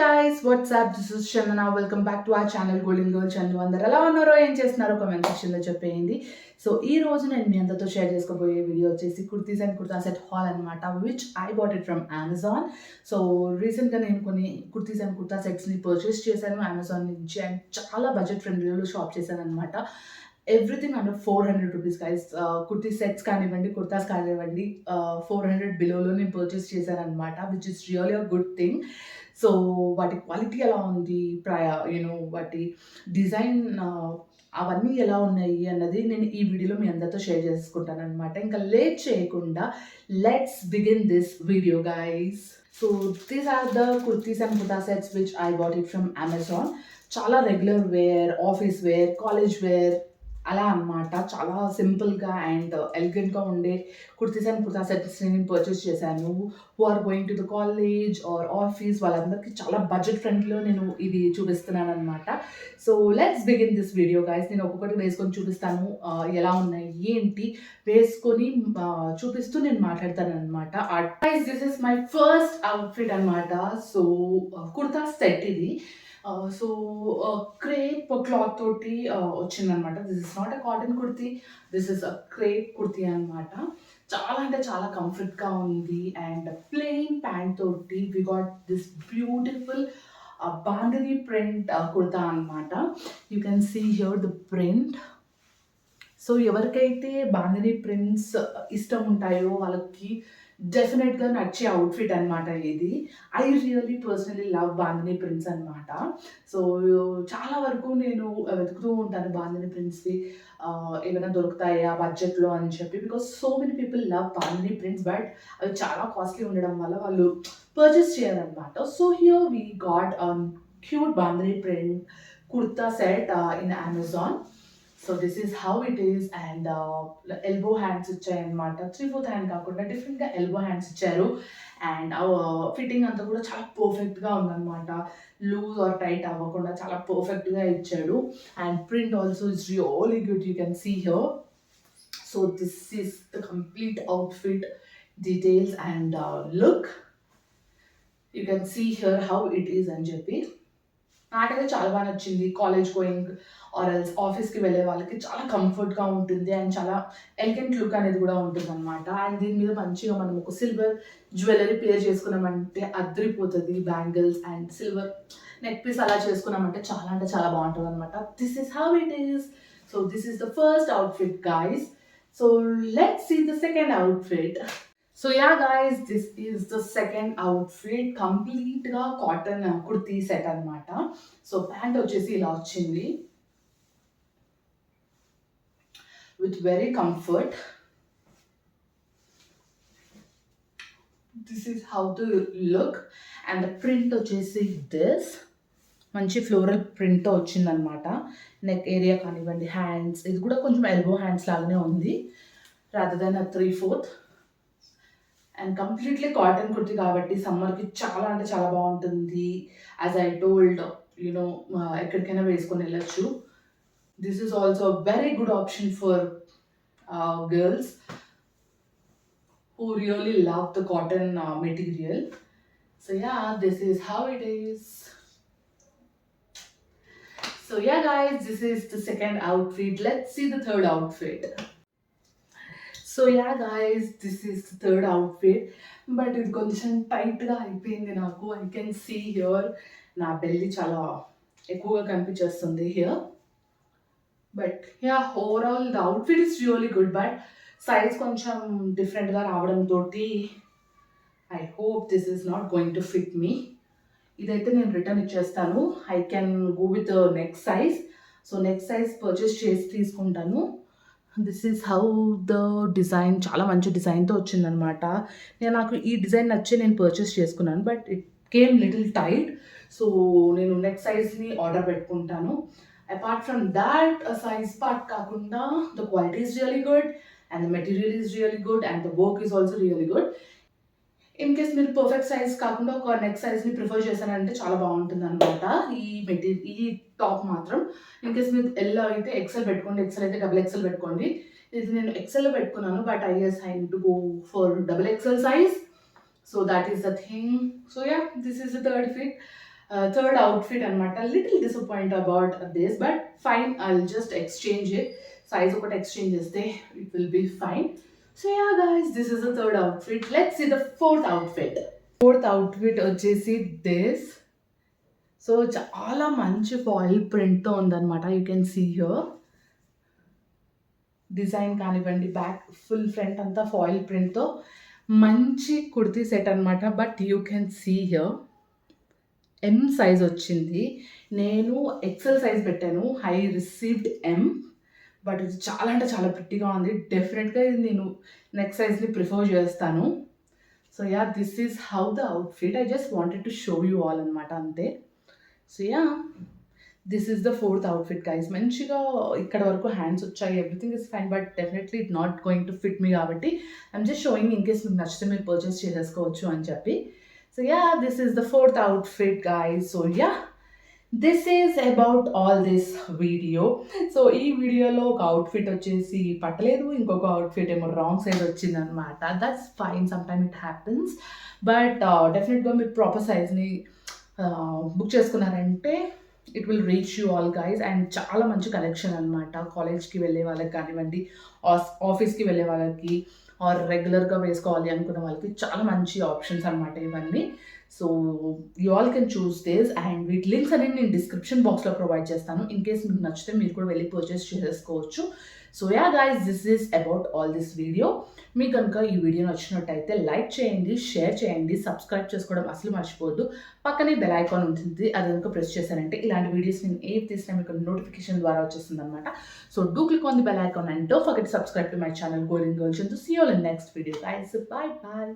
guys, what's up? This is Chandana. Welcome back to our channel Golden Girl Chandu. అందరు ఎలా ఉన్నారో ఏం చేస్తున్నారో కామెంట్ సెక్షన్లో చెప్పేయండి. సో ఈ రోజు నేను మీ అందరితో షేర్ చేసుకోబోయే వీడియో వచ్చేసి kurtis and kurta set haul అనమాట, which I bought it from Amazon. So రీసెంట్గా నేను కొన్ని కుర్తీస్ అండ్ కుర్తా సెట్స్ని పర్చేస్ చేశాను అమెజాన్ నుంచి, అండ్ చాలా బడ్జెట్ ఫ్రెండ్లీలో షాప్ చేశాను అనమాట. Everything under 400 rupees guys. Kurti sets కానివ్వండి, కుర్తాస్ కానివ్వండి, 400 బిలోలో నేను పర్చేస్ చేశాను అనమాట, which is really a good thing. So వాటి క్వాలిటీ ఎలా ఉంది, వాటి డిజైన్ అవన్నీ ఎలా ఉన్నాయి అన్నది నేను ఈ వీడియోలో మీ అందరితో షేర్ చేసుకుంటాను అనమాట. ఇంకా లేట్ చేయకుండా let's begin this video guys. So these are the kurtis and kurta sets which I got it from Amazon. చాలా regular wear, office wear, college wear అలా అనమాట. చాలా సింపుల్గా అండ్ ఎలిగెంట్గా ఉండే కుర్తీస్ అండ్ కుర్తా సెట్స్ని నేను పర్చేస్ చేశాను. Who are going to the college or office వాళ్ళందరికీ చాలా బడ్జెట్ ఫ్రెండ్లీలో నేను ఇది చూపిస్తున్నాను అనమాట. So let's begin this video guys. నేను ఒక్కొక్కటి వేసుకొని చూపిస్తాను, ఎలా ఉన్నాయి ఏంటి వేసుకొని చూపిస్తూ నేను మాట్లాడతాను అనమాట. Guys, this is my first outfit అనమాట. సో కుర్తా సెట్ ఇది. సో క్రేప్ క్లాత్ తోటి వచ్చిందనమాట. This is not a cotton kurti, this is a crepe kurti అనమాట. చాలా అంటే చాలా కంఫర్ట్గా ఉంది అండ్ ప్లెయిన్ ప్యాంట్ తోటి we got this beautiful bandhani print kurta అనమాట. You can see here the print. So ఎవరికైతే బాంధనీ ప్రింట్స్ ఇష్టం ఉంటాయో వాళ్ళకి డెఫినెట్గా నచ్చే అవుట్ఫిట్ అనమాట ఇది. I really personally love bandhani prints అనమాట. సో చాలా వరకు నేను వెతుకుతూ ఉంటాను బాంధనీ ప్రింట్స్వి ఏమైనా దొరుకుతాయా బడ్జెట్లో అని చెప్పి, because so many people love bandhani prints, but అవి చాలా కాస్ట్లీ ఉండడం వల్ల వాళ్ళు పర్చేస్ చేయాలన్నమాట. So here we got cute bandhani print kurta set in Amazon. So this is how it is. And elbow hands ఇచ్చాయన్నమాట. 3/4 హ్యాండ్ కాకుండా డిఫరెంట్గా ఎల్బో హ్యాండ్స్ ఇచ్చారు. అండ్ ఫిట్టింగ్ అంతా కూడా చాలా పర్ఫెక్ట్గా ఉందన్నమాట. లూజ్ ఆర్ టైట్ అవ్వకుండా చాలా పర్ఫెక్ట్గా ఇచ్చాడు. And print also is really good, you can see here. So this is the complete outfit details and look. You can see here how it is అని చెప్పి నాకైతే చాలా బాగా నచ్చింది. కాలేజ్ గోయింగ్ ఆర్ ఎల్స్ ఆఫీస్కి వెళ్ళే వాళ్ళకి చాలా కంఫర్ట్గా ఉంటుంది అండ్ చాలా ఎలిగెంట్ లుక్ అనేది కూడా ఉంటుంది అనమాట. అండ్ దీని మీద మంచిగా మనం ఒక సిల్వర్ జ్యువెలరీ పేర్ చేసుకున్నామంటే అద్రిపోతుంది. Bangles and silver neck piece అలా చేసుకున్నామంటే చాలా అంటే చాలా బాగుంటుంది అనమాట. This is how it is. So this is the first outfit guys. So let's see the second outfit. So yeah guys, this is the second outfit. కంప్లీట్గా cotton kurti set అనమాట. So pant వచ్చేసి ఇలా వచ్చింది with very comfort. This is how to look. And the print వచ్చేసి this మంచి floral ప్రింట్తో వచ్చిందనమాట. Neck area కానివ్వండి, హ్యాండ్స్ ఇది కూడా కొంచెం ఎల్బో హ్యాండ్స్ లాగానే ఉంది rather than 3/4. And completely cotton kurti కాబట్టి సమ్మర్కి చాలా అంటే చాలా బాగుంటుంది. యాజ్ ఐ టోల్డ్, యూనో ఎక్కడికైనా వేసుకొని వెళ్ళచ్చు. This is also very good option for girls who really love the cotton material. So yeah, this is how it is. So yeah guys, this is the second outfit. Let's see the third outfit. So yeah guys, this is the third outfit. But ఇది కొంచెం టైట్గా అయిపోయింది నాకు. I can see here నా belly చాలా ఎక్కువగా కనిపించేస్తుంది here. But yeah, overall the outfit is really good, but size కొంచెం డిఫరెంట్గా రావడంతో I hope this is not going to fit me. ఇదైతే నేను రిటర్న్ ఇచ్చేస్తాను. I can go with next size. So next size purchase చేసి తీసుకుంటాను. This is how the design. చాలా మంచి డిజైన్తో వచ్చిందనమాట. నాకు ఈ డిజైన్ నచ్చి నేను పర్చేస్ చేసుకున్నాను, but it came little tight. So నేను నెక్స్ట్ సైజ్ని ఆర్డర్ పెట్టుకుంటాను. Apart from that, size part కాకుండా the quality is really good and the material is really good and the work is also really good. In case మీరు perfect size కాకుండా ఒక next సైజ్ని prefer చేశారంటే చాలా బాగుంటుంది అనమాట ఈ టాప్ మాత్రం. ఇన్ కేస్ మీరు ఎల్ అయితే ఎక్సెల్ పెట్టుకోండి, ఎక్సెల్ అయితే XXL పెట్టుకోండి. ఇది నేను ఎక్సెల్లో పెట్టుకున్నాను, but I need to go for XXL size. So that is the thing. So yeah, this is the third fit. Third outfit అనమాట. Little disappoint about this but fine, I will just exchange it. Size ఒకటి exchange చేస్తే it will be fine. So yeah guys, this is the third outfit. Let's see the fourth outfit. Fourth outfit వచ్చేసి this. So చాలా మంచి foil ప్రింట్తో ఉందన్నమాట. You can see here design కానివ్వండి, back full front అంతా foil ప్రింట్తో మంచి kurti set అనమాట. But you can see here M size వచ్చింది. నేను ఎక్సెల్ సైజ్ పెట్టాను, ఐ రిసీవ్డ్ ఎం. బట్ ఇది చాలా అంటే చాలా ప్రిట్టిగా ఉంది. డెఫినెట్గా ఇది నేను నెక్స్ట్ సైజ్ని ప్రిఫర్ చేస్తాను. So yeah, this is how the outfit. I just wanted to show you all అనమాట, అంతే. So yeah, this is the fourth outfit guys. మంచిగా ఇక్కడ వరకు హ్యాండ్స్ వచ్చాయి, everything is fine. But definitely it not going to fit me కాబట్టి I'm just showing in case మీకు నచ్చితే మీరు పర్చేస్ చేసేసుకోవచ్చు అని చెప్పి. So yeah, this is the fourth outfit guys. So yeah, this is about all this video. So ఈ వీడియోలో ఒక అవుట్ఫిట్ వచ్చేసి పట్టలేదు, ఇంకొక అవుట్ఫిట్ ఏమో రాంగ్ సైజ్ వచ్చిందనమాట. That's fine, some time it happens. But డెఫినెట్గా మీరు ప్రాపర్ సైజ్ని బుక్ చేసుకున్నారంటే it will reach you all guys. And చాలా మంచి కలెక్షన్ అనమాట. కాలేజ్కి వెళ్ళే వాళ్ళకి కానివ్వండి, ఆఫీస్కి వెళ్ళే వాళ్ళకి, ఆర్ రెగ్యులర్గా వేసుకోవాలి అనుకున్న వాళ్ళకి చాలా మంచి ఆప్షన్స్ అనమాట ఇవన్నీ. So you all can choose this. And వీటి లింక్స్ అనేది నేను డిస్క్రిప్షన్ బాక్స్లో ప్రొవైడ్ చేస్తాను. ఇన్ కేస్ మీకు నచ్చితే మీరు కూడా వెళ్ళి పర్చేస్ చేసేసుకోవచ్చు. So yeah guys, this is about all this video. మీకు కనుక ఈ వీడియో నచ్చినట్టయితే లైక్ చేయండి, షేర్ చేయండి, సబ్స్క్రైబ్ చేసుకోవడం అసలు మర్చిపోవద్దు. పక్కనే బెల్ ఐకాన్ ఉంటుంది, అది కనుక ప్రెస్ చేశారంటే ఇలాంటి వీడియోస్ నేను ఏవి తీసినా మీకు నోటిఫికేషన్ ద్వారా వచ్చేస్తుంది అనమాట. So do click on the bell icon and don't forget to subscribe to my channel Golden Girl Chandu. See you all in next video guys. Bye bye.